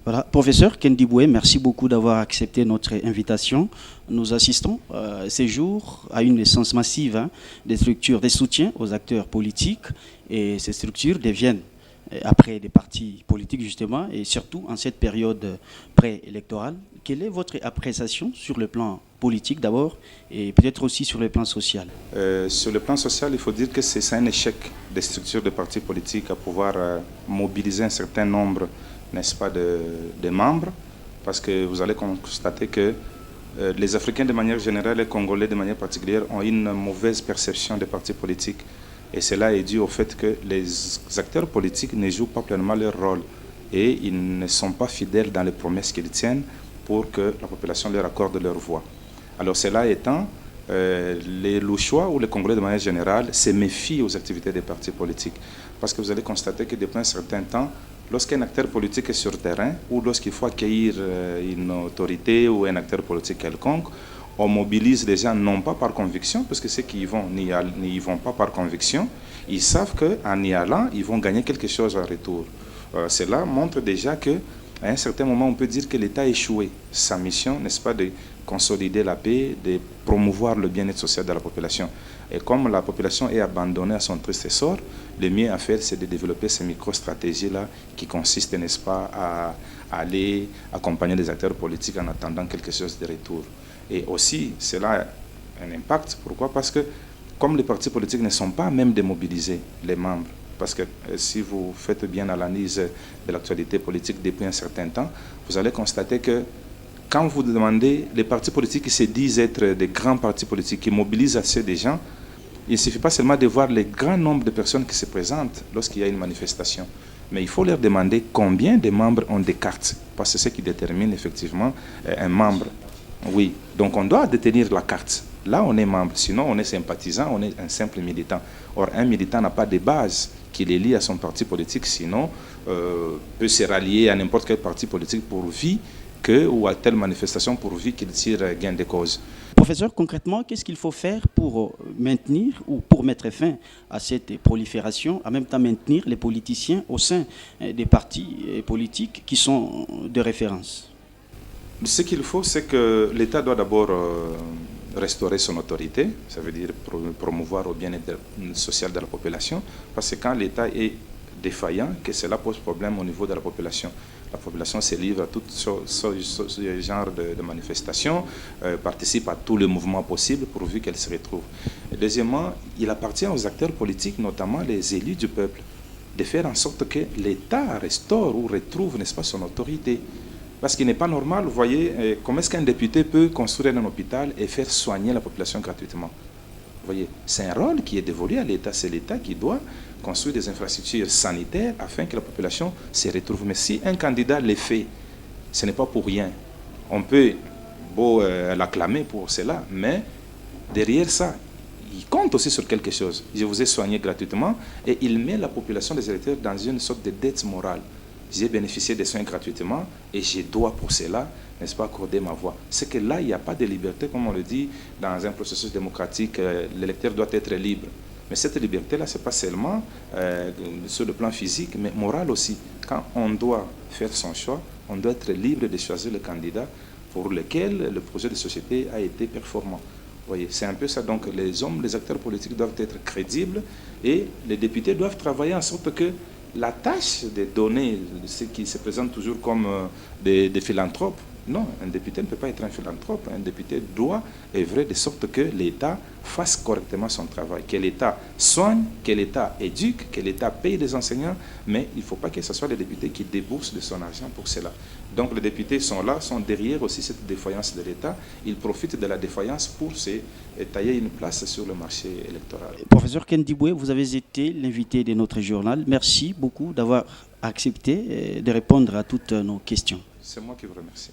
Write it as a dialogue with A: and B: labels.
A: Voilà, professeur Kendi Boué, merci beaucoup d'avoir accepté notre invitation. Nous assistons ces jours à une naissance massive des structures de soutien aux acteurs politiques et ces structures deviennent, après des partis politiques justement, et surtout en cette période préélectorale. Quelle est votre appréciation sur le plan politique d'abord et peut-être aussi sur le plan social?
B: Sur le plan social, il faut dire que c'est un échec des structures de partis politiques à pouvoir mobiliser un certain nombre, n'est-ce pas, de membres, parce que vous allez constater que les Africains de manière générale et les Congolais de manière particulière ont une mauvaise perception des partis politiques. Et cela est dû au fait que les acteurs politiques ne jouent pas pleinement leur rôle et ils ne sont pas fidèles dans les promesses qu'ils tiennent pour que la population leur accorde leur voix. Alors cela étant, les Louchois ou les Congolais de manière générale se méfient aux activités des partis politiques. Parce que vous allez constater que depuis un certain temps, lorsqu'un acteur politique est sur le terrain ou lorsqu'il faut accueillir une autorité ou un acteur politique quelconque, on mobilise les gens non pas par conviction, parce que ceux qui y vont n'y vont pas par conviction, ils savent qu'en y allant, ils vont gagner quelque chose en retour. Cela montre déjà que à un certain moment, on peut dire que l'État a échoué. Sa mission, n'est-ce pas, de consolider la paix, de promouvoir le bien-être social de la population. Et comme la population est abandonnée à son triste sort, le mieux à faire, c'est de développer ces micro-stratégies-là qui consistent, n'est-ce pas, à aller accompagner les acteurs politiques en attendant quelque chose de retour. Et aussi, cela a un impact. Pourquoi? Parce que comme les partis politiques ne sont pas à même de mobiliser les membres, parce que si vous faites bien l'analyse de l'actualité politique depuis un certain temps, vous allez constater que quand vous demandez les partis politiques qui se disent être des grands partis politiques, qui mobilisent assez de gens, il ne suffit pas seulement de voir le grand nombre de personnes qui se présentent lorsqu'il y a une manifestation, mais il faut leur demander combien de membres ont des cartes, parce que c'est ce qui détermine effectivement un membre. Oui, donc on doit détenir la carte. Là, on est membre, sinon on est sympathisant, on est un simple militant. Or, un militant n'a pas de base qui les lie à son parti politique, sinon peut se rallier à n'importe quel parti politique pourvu que, ou à telle manifestation pourvu qu'il tire gain de cause.
A: Professeur, concrètement, qu'est-ce qu'il faut faire pour maintenir ou pour mettre fin à cette prolifération, en même temps maintenir les politiciens au sein des partis politiques qui sont de référence?
B: Ce qu'il faut, c'est que l'État doit d'abord restaurer son autorité, ça veut dire promouvoir le bien-être social de la population, parce que quand l'État est défaillant, que cela pose problème au niveau de la population. La population se livre à tout ce genre de manifestations, participe à tous les mouvements possibles pourvu qu'elle se retrouve. Et deuxièmement, il appartient aux acteurs politiques, notamment les élus du peuple, de faire en sorte que l'État restaure ou retrouve, n'est-ce pas, son autorité. Parce qu'il n'est pas normal, vous voyez, comment est-ce qu'un député peut construire un hôpital et faire soigner la population gratuitement? Vous voyez, c'est un rôle qui est dévolu à l'État. C'est l'État qui doit construire des infrastructures sanitaires afin que la population se retrouve. Mais si un candidat le fait, ce n'est pas pour rien. On peut l'acclamer pour cela, mais derrière ça, il compte aussi sur quelque chose. Je vous ai soigné gratuitement et il met la population des électeurs dans une sorte de dette morale. J'ai bénéficié des soins gratuitement et je dois pour cela, n'est-ce pas, accorder ma voix. C'est que là, il n'y a pas de liberté, comme on le dit, dans un processus démocratique, l'électeur doit être libre. Mais cette liberté-là, ce n'est pas seulement sur le plan physique, mais moral aussi. Quand on doit faire son choix, on doit être libre de choisir le candidat pour lequel le projet de société a été performant. Vous voyez, c'est un peu ça. Donc les hommes, les acteurs politiques doivent être crédibles et les députés doivent travailler en sorte que la tâche de donner ceux qui se présentent toujours comme des philanthropes, non, un député ne peut pas être un philanthrope. Un député doit œuvrer de sorte que l'État fasse correctement son travail, que l'État soigne, que l'État éduque, que l'État paye les enseignants, mais il ne faut pas que ce soit les députés qui déboursent de son argent pour cela. Donc les députés sont là, sont derrière aussi cette défaillance de l'État. Ils profitent de la défaillance pour se tailler une place sur le marché électoral.
A: Professeur Kendi Boué, vous avez été l'invité de notre journal. Merci beaucoup d'avoir accepté de répondre à toutes nos questions.
B: C'est moi qui vous remercie.